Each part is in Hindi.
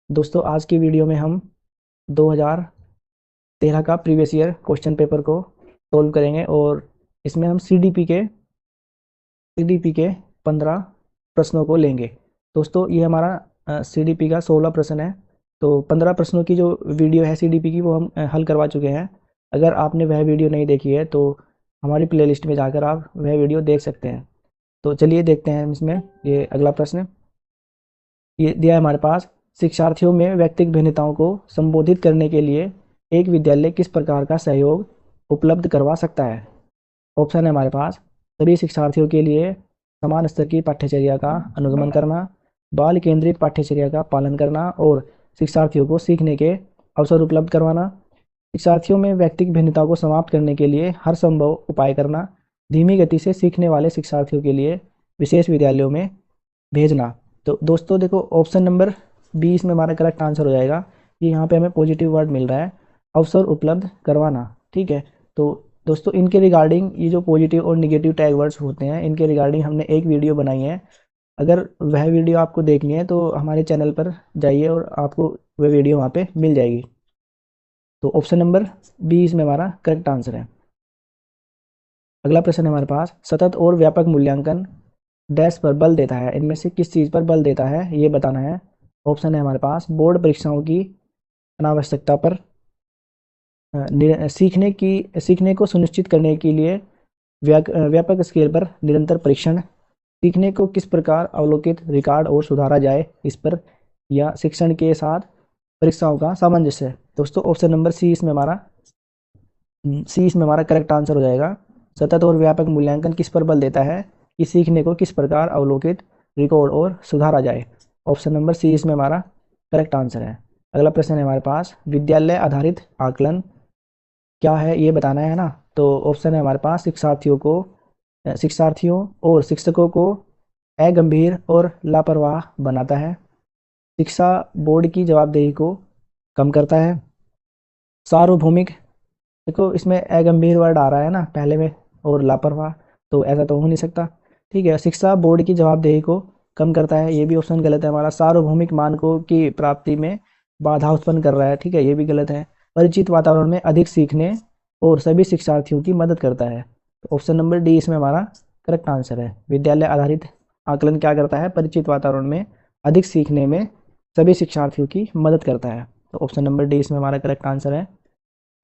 दोस्तों आज की वीडियो में हम 2013 का प्रीवियस ईयर क्वेश्चन पेपर को सोल्व करेंगे और इसमें हम सीडीपी के 15 प्रश्नों को लेंगे। दोस्तों ये हमारा सीडीपी का 16 प्रश्न है। तो 15 प्रश्नों की जो वीडियो है सीडीपी की वो हम हल करवा चुके हैं। अगर आपने वह वीडियो नहीं देखी है तो हमारी प्लेलिस्ट में जाकर आप वह वीडियो देख सकते हैं। तो चलिए देखते हैं इसमें ये अगला प्रश्न। ये दिया है हमारे पास, शिक्षार्थियों में व्यक्तिगत भिन्नताओं को संबोधित करने के लिए एक विद्यालय किस प्रकार का सहयोग उपलब्ध करवा सकता है। ऑप्शन है हमारे पास, सभी शिक्षार्थियों के लिए समान स्तर की पाठ्यचर्या का अनुगमन करना, बाल केंद्रित पाठ्यचर्या का पालन करना और शिक्षार्थियों को सीखने के अवसर उपलब्ध करवाना, शिक्षार्थियों में व्यक्तिगत भिन्नताओं को समाप्त करने के लिए हर संभव उपाय करना, धीमी गति से सीखने वाले शिक्षार्थियों के लिए विशेष विद्यालयों में भेजना। तो दोस्तों देखो ऑप्शन नंबर 20 में हमारा करेक्ट आंसर हो जाएगा। ये यहाँ पे हमें पॉजिटिव वर्ड मिल रहा है, अवसर उपलब्ध करवाना। ठीक है, तो दोस्तों इनके रिगार्डिंग ये जो पॉजिटिव और निगेटिव टैग वर्ड्स होते हैं इनके रिगार्डिंग हमने एक वीडियो बनाई है। अगर वह वीडियो आपको देखनी है तो हमारे चैनल पर जाइए और आपको वह वीडियो वहाँ पे मिल जाएगी। तो ऑप्शन नंबर 20 में हमारा करेक्ट आंसर है। अगला प्रश्न है हमारे पास, सतत और व्यापक मूल्यांकन डैश पर बल देता है, इनमें से किस चीज़ पर बल देता है ये बताना है। ऑप्शन है हमारे पास, बोर्ड परीक्षाओं की अनावश्यकता पर, सीखने को सुनिश्चित करने के लिए व्यापक स्केल पर निरंतर परीक्षण, सीखने को किस प्रकार अवलोकित रिकॉर्ड और सुधारा जाए इस पर, या शिक्षण के साथ परीक्षाओं का सामंजस्य। दोस्तों ऑप्शन नंबर सी इसमें हमारा करेक्ट आंसर हो जाएगा। सतत और व्यापक मूल्यांकन किस पर बल देता है कि सीखने को किस प्रकार अवलोकित, रिकॉर्ड और सुधारा जाए। ऑप्शन नंबर सी इसमें हमारा करेक्ट आंसर है। अगला प्रश्न है हमारे पास, विद्यालय आधारित आकलन क्या है ये बताना है ना। तो ऑप्शन है हमारे पास, शिक्षार्थियों और शिक्षकों को अगंभीर और लापरवाह बनाता है, शिक्षा बोर्ड की जवाबदेही को कम करता है, सार्वभौमिक, देखो इसमें अगंभीर वर्ड आ रहा है ना पहले में, और लापरवाह, तो ऐसा तो हो नहीं सकता। ठीक है, शिक्षा बोर्ड की जवाबदेही को कम करता है, ये भी ऑप्शन गलत है हमारा। सार्वभौमिक मानकों की प्राप्ति में बाधा उत्पन्न कर रहा है, ठीक है ये भी गलत है। परिचित वातावरण में अधिक सीखने और सभी शिक्षार्थियों की मदद करता है, तो ऑप्शन नंबर डी इसमें हमारा करेक्ट आंसर है। विद्यालय आधारित आकलन क्या करता है, परिचित वातावरण में अधिक सीखने में सभी शिक्षार्थियों की मदद करता है, तो ऑप्शन नंबर डी इसमें हमारा करेक्ट आंसर है।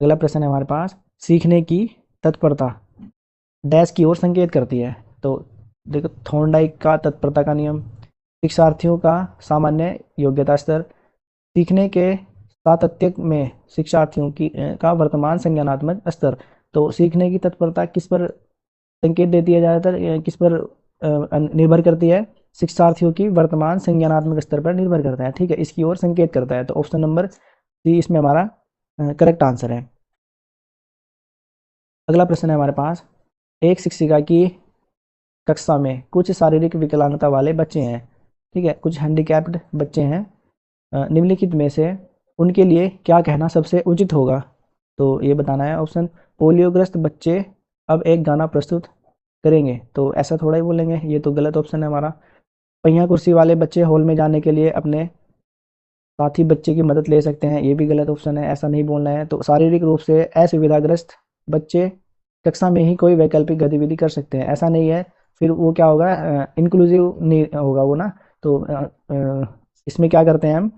अगला प्रश्न है हमारे पास, सीखने की तत्परता डैश की ओर संकेत करती है। तो देखो थॉर्नडाइक का तत्परता का नियम, शिक्षार्थियों का सामान्य योग्यता स्तर, सीखने के सातत्य में शिक्षार्थियों की का वर्तमान संज्ञानात्मक स्तर। तो सीखने की तत्परता किस पर संकेत देती है, ज़्यादातर किस पर निर्भर करती है, शिक्षार्थियों की वर्तमान संज्ञानात्मक स्तर पर निर्भर करता है। ठीक है, इसकी ओर संकेत करता है, तो ऑप्शन नंबर सी इसमें हमारा करेक्ट आंसर है। अगला प्रश्न है हमारे पास, एक शिक्षिका की कक्षा में कुछ शारीरिक विकलांगता वाले बच्चे हैं, ठीक है कुछ हैंडीकैप्ड बच्चे हैं, निम्नलिखित में से उनके लिए क्या कहना सबसे उचित होगा। तो ये बताना है। ऑप्शन, पोलियोग्रस्त बच्चे अब एक गाना प्रस्तुत करेंगे, तो ऐसा थोड़ा ही बोलेंगे, ये तो गलत ऑप्शन है हमारा। पहिया कुर्सी वाले बच्चे हॉल में जाने के लिए अपने साथी बच्चे की मदद ले सकते हैं, ये भी गलत ऑप्शन है, ऐसा नहीं बोलना है। तो शारीरिक रूप से असुविधाग्रस्त बच्चे कक्षा में ही कोई वैकल्पिक गतिविधि कर सकते हैं, ऐसा नहीं है, फिर वो क्या होगा, इंक्लूसिव नहीं होगा वो ना। तो इसमें क्या करते हैं हम,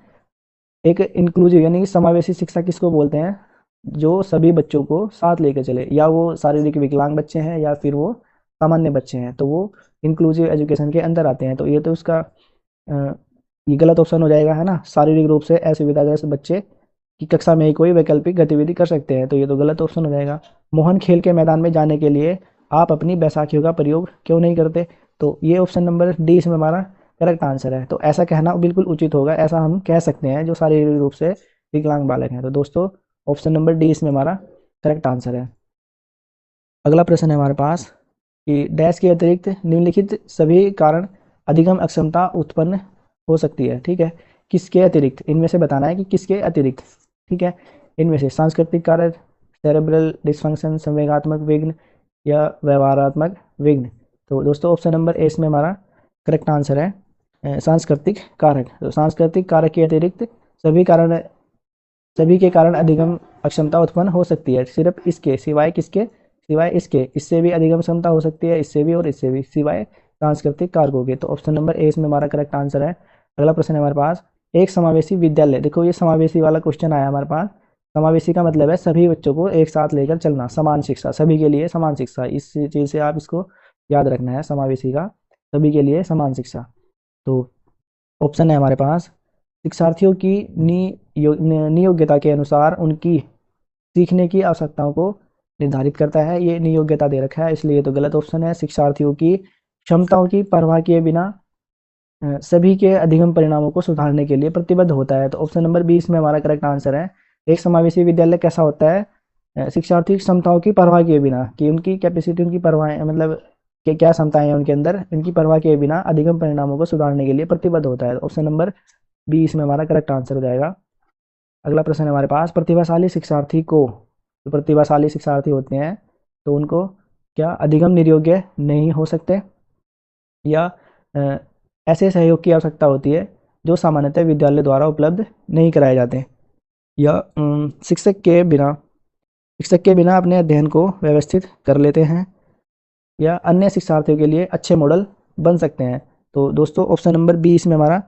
एक इंक्लूसिव यानी कि समावेशी शिक्षा किसको बोलते हैं, जो सभी बच्चों को साथ लेकर चले, या वो शारीरिक विकलांग बच्चे हैं या फिर वो सामान्य बच्चे हैं, तो वो इंक्लूसिव एजुकेशन के अंदर आते हैं। तो ये तो उसका ये गलत ऑप्शन हो जाएगा है ना, शारीरिक रूप से असुविधाग्रस्त बच्चे की कक्षा में ही कोई वैकल्पिक गतिविधि कर सकते हैं, तो ये तो गलत ऑप्शन हो जाएगा। मोहन खेल के मैदान में जाने के लिए आप अपनी बैसाखियों का प्रयोग क्यों नहीं करते, तो ये ऑप्शन नंबर डी इसमें हमारा करेक्ट आंसर है। तो ऐसा कहना बिल्कुल उचित होगा, ऐसा हम कह सकते हैं जो शारीरिक रूप से विकलांग बालक हैं। तो दोस्तों ऑप्शन नंबर डी इसमें हमारा करेक्ट आंसर है। अगला प्रश्न है हमारे पास कि डैश के अतिरिक्त निम्नलिखित सभी कारण अधिगम अक्षमता उत्पन्न हो सकती है, ठीक है किसके अतिरिक्त, इनमें से बताना है कि किसके अतिरिक्त। ठीक है, इनमें से सांस्कृतिक कारक, सेरेब्रल डिस्फंक्शन, संवेगात्मक विघ्न या व्यवहारात्मक विघ्न। तो दोस्तों ऑप्शन नंबर ए इसमें हमारा करेक्ट आंसर है, सांस्कृतिक कारक। तो सांस्कृतिक कारक के अतिरिक्त सभी के कारण अधिगम अक्षमता उत्पन्न हो सकती है, सिर्फ इसके सिवाय किसके, सिवाय इसके, इससे भी अधिगम क्षमता हो सकती है, इससे भी और इससे भी, सिवाय सांस्कृतिक कारकों के। तो ऑप्शन नंबर ए इसमें हमारा करेक्ट आंसर है। अगला प्रश्न है हमारे पास, एक समावेशी विद्यालय, देखो ये समावेशी वाला क्वेश्चन आया हमारे पास। समावेशी का मतलब है सभी बच्चों को एक साथ लेकर चलना, समान शिक्षा, सभी के लिए समान शिक्षा, इस चीज़ से आप इसको याद रखना है, समावेशी का सभी के लिए समान शिक्षा। तो ऑप्शन है हमारे पास, शिक्षार्थियों की नियोग्यता के अनुसार उनकी सीखने की आवश्यकताओं को निर्धारित करता है, ये नियोग्यता दे रखा है, इसलिए तो गलत ऑप्शन है। शिक्षार्थियों की क्षमताओं की परवाह किए बिना सभी के अधिगम परिणामों को सुधारने के लिए प्रतिबद्ध होता है। तो ऑप्शन नंबर 20 में हमारा करेक्ट आंसर है। एक समावेशी विद्यालय कैसा होता है, शिक्षार्थी की क्षमताओं की परवाह किए बिना, कि उनकी कैपेसिटी, उनकी परवाह, मतलब कि क्या क्षमताएं हैं उनके अंदर, इनकी परवाह किए बिना अधिगम परिणामों को सुधारने के लिए प्रतिबद्ध होता है। ऑप्शन नंबर 20 में हमारा करेक्ट आंसर हो जाएगा। अगला प्रश्न है हमारे पास, प्रतिभाशाली शिक्षार्थी को, जो प्रतिभाशाली शिक्षार्थी होते हैं तो उनको क्या अधिगम निर्योग्य नहीं हो सकते, या ऐसे सहयोग की आवश्यकता होती है जो सामान्यतः विद्यालय द्वारा उपलब्ध नहीं कराए जाते, या शिक्षक के बिना अपने अध्ययन को व्यवस्थित कर लेते हैं, या अन्य शिक्षार्थियों के लिए अच्छे मॉडल बन सकते हैं। तो दोस्तों ऑप्शन नंबर 20 में हमारा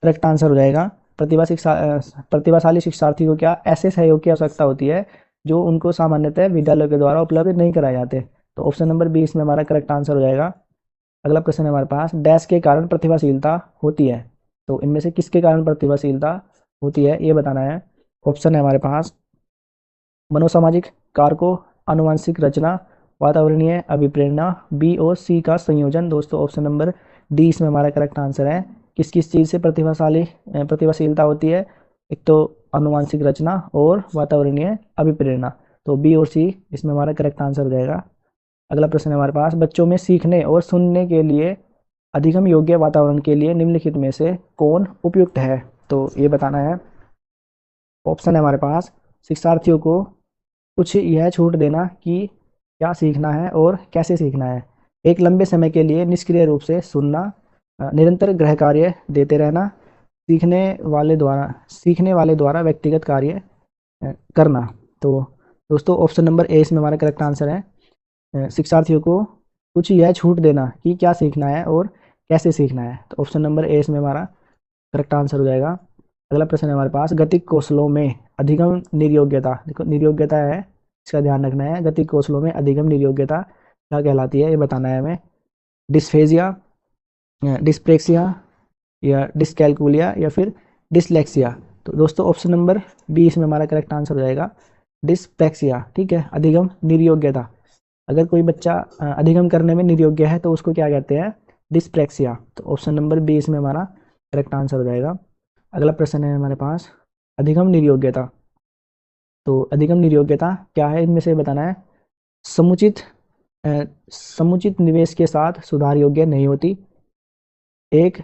करेक्ट आंसर हो जाएगा। प्रतिभाशाली शिक्षार्थी को क्या ऐसे सहयोग की आवश्यकता होती है जो उनको सामान्यतः विद्यालय के द्वारा उपलब्ध नहीं कराए जाते। तो ऑप्शन नंबर 20 में हमारा करेक्ट आंसर हो जाएगा। अगला प्रश्न है हमारे पास, डैश के कारण प्रतिभाशीलता होती है, तो इनमें से किसके कारण प्रतिभाशीलता होती है ये बताना है। ऑप्शन है हमारे पास, मनोसामाजिक कारकों, आनुवंशिक रचना, वातावरणीय अभिप्रेरणा, बी और सी का संयोजन। दोस्तों ऑप्शन नंबर डी इसमें हमारा करेक्ट आंसर है। किस किस चीज़ से प्रतिभाशीलता होती है, एक तो आनुवंशिक रचना और वातावरणीय अभिप्रेरणा। तो बी और सी इसमें हमारा करेक्ट आंसर हो जाएगा। अगला प्रश्न है हमारे पास, बच्चों में सीखने और सुनने के लिए अधिगम योग्य वातावरण के लिए निम्नलिखित में से कौन उपयुक्त है, तो ये बताना है। ऑप्शन है हमारे पास, शिक्षार्थियों को कुछ यह छूट देना कि क्या सीखना है और कैसे सीखना है, एक लंबे समय के लिए निष्क्रिय रूप से सुनना, निरंतर गृह कार्य देते रहना, सीखने वाले द्वारा व्यक्तिगत कार्य करना। तो दोस्तों ऑप्शन नंबर ए इसमें हमारा करेक्ट आंसर है। शिक्षार्थियों को कुछ यह छूट देना कि क्या सीखना है और कैसे सीखना है। तो ऑप्शन नंबर ए इसमें हमारा करेक्ट आंसर हो जाएगा। अगला प्रश्न है हमारे पास, गतिक कौशलों में अधिगम निर्योग्यता, देखो निर्योग्यता है, इसका ध्यान रखना है। गतिक कौशलों में अधिगम निर्योग्यता क्या कहलाती है ये बताना है हमें। डिस्फेजिया, डिस्प्रेक्सिया, या डिसकैलकुलिया, या फिर डिसलेक्सिया। तो दोस्तों ऑप्शन नंबर 20 में हमारा करेक्ट आंसर हो जाएगा डिस्प्रेक्सिया, ठीक है, अधिगम निर्योग्यता। अगर कोई बच्चा अधिगम करने में निर्योग्य है तो उसको क्या कहते हैं, डिस्प्रेक्सिया। तो ऑप्शन नंबर 20 में हमारा करेक्ट आंसर हो जाएगा। अगला प्रश्न है हमारे पास, अधिगम निर्योग्यता। तो अधिगम निर्योग्यता क्या है, इनमें से बताना है। समुचित निवेश के साथ सुधार योग्य नहीं होती, एक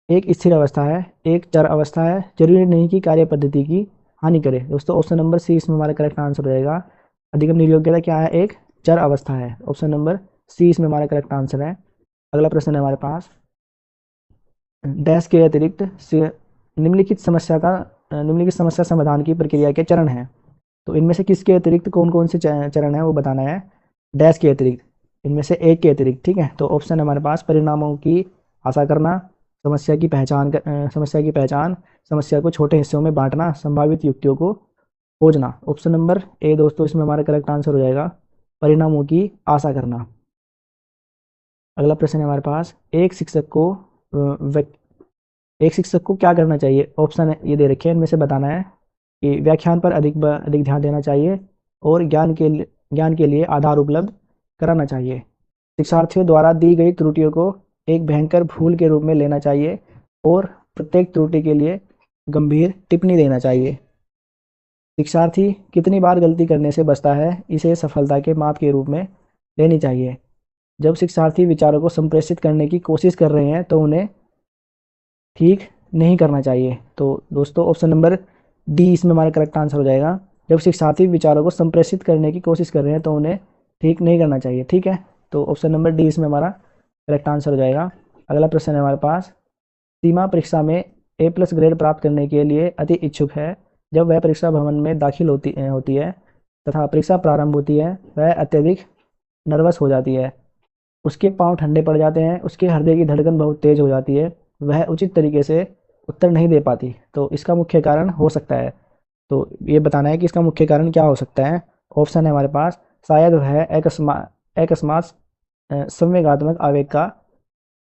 एक स्थिर अवस्था है, एक चर अवस्था है, जरूरी नहीं कि कार्य पद्धति की हानि करे। दोस्तों ऑप्शन नंबर सी इसमें हमारा करेक्ट आंसर हो जाएगा। अधिगम निर्योग्यता क्या है, एक चर अवस्था है। ऑप्शन नंबर सी इसमें हमारा करेक्ट आंसर है। अगला प्रश्न है हमारे पास, डैश के अतिरिक्त निम्नलिखित समस्या समाधान की प्रक्रिया के चरण हैं, तो इनमें से किसके अतिरिक्त कौन कौन से चरण है वो बताना है। डैश के अतिरिक्त, इनमें से एक के अतिरिक्त, ठीक है। तो ऑप्शन है हमारे पास, परिणामों की आशा करना, समस्या की पहचान, समस्या को छोटे हिस्सों में बांटना, संभावित युक्तियों को खोजना। ऑप्शन नंबर ए दोस्तों इसमें हमारा करेक्ट आंसर हो जाएगा, परिणामों की आशा करना। अगला प्रश्न है हमारे पास, एक शिक्षक को क्या करना चाहिए। ऑप्शन ये दे रखे हैं, इनमें से बताना है कि व्याख्यान पर अधिक ध्यान देना चाहिए और ज्ञान के लिए आधार उपलब्ध कराना चाहिए, शिक्षार्थियों द्वारा दी गई त्रुटियों को एक भयंकर भूल के रूप में लेना चाहिए और प्रत्येक त्रुटि के लिए गंभीर टिप्पणी देना चाहिए, शिक्षार्थी कितनी बार गलती करने से बचता है इसे सफलता के माप के रूप में लेनी चाहिए, जब शिक्षार्थी विचारों को संप्रेषित करने की कोशिश कर रहे हैं तो उन्हें ठीक नहीं करना चाहिए। तो दोस्तों ऑप्शन नंबर डी इसमें हमारा करेक्ट आंसर हो जाएगा, जब शिक्षार्थी विचारों को संप्रेषित करने की कोशिश कर रहे हैं तो उन्हें ठीक नहीं करना चाहिए, ठीक है। तो ऑप्शन नंबर डी इसमें हमारा करेक्ट आंसर हो जाएगा। अगला प्रश्न है हमारे पास, सीमा परीक्षा में A+ ग्रेड प्राप्त करने के लिए अति इच्छुक है। जब वह परीक्षा भवन में दाखिल होती है तथा परीक्षा प्रारंभ होती है, वह अत्यधिक नर्वस हो जाती है। उसके पाँव ठंडे पड़ जाते हैं, उसके हृदय की धड़कन बहुत तेज़ हो जाती है, वह उचित तरीके से उत्तर नहीं दे पाती। तो इसका मुख्य कारण हो सकता है, तो ये बताना है कि इसका मुख्य कारण क्या हो सकता है। ऑप्शन है हमारे पास, शायद वह अकस्मात संवेगात्मक आवेग का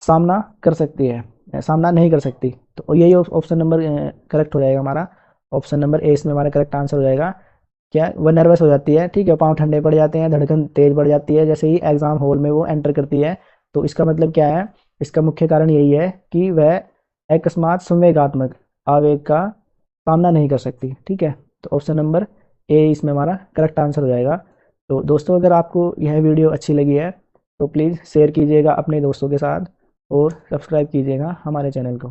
सामना नहीं कर सकती। तो यही ऑप्शन नंबर करेक्ट हो जाएगा हमारा। ऑप्शन नंबर ए इसमें हमारा करेक्ट आंसर हो जाएगा। क्या वह नर्वस हो जाती है, ठीक है, पाँव ठंडे पड़ जाते हैं, धड़कन तेज बढ़ जाती है जैसे ही एग्जाम हॉल में वो एंटर करती है। तो इसका मतलब क्या है, इसका मुख्य कारण यही है कि वह अकस्मात संवेगात्मक आवेग का सामना नहीं कर सकती। ठीक है, तो ऑप्शन नंबर ए इसमें हमारा करेक्ट आंसर हो जाएगा। तो दोस्तों, अगर आपको यह वीडियो अच्छी लगी है तो प्लीज़ शेयर कीजिएगा अपने दोस्तों के साथ और सब्सक्राइब कीजिएगा हमारे चैनल को।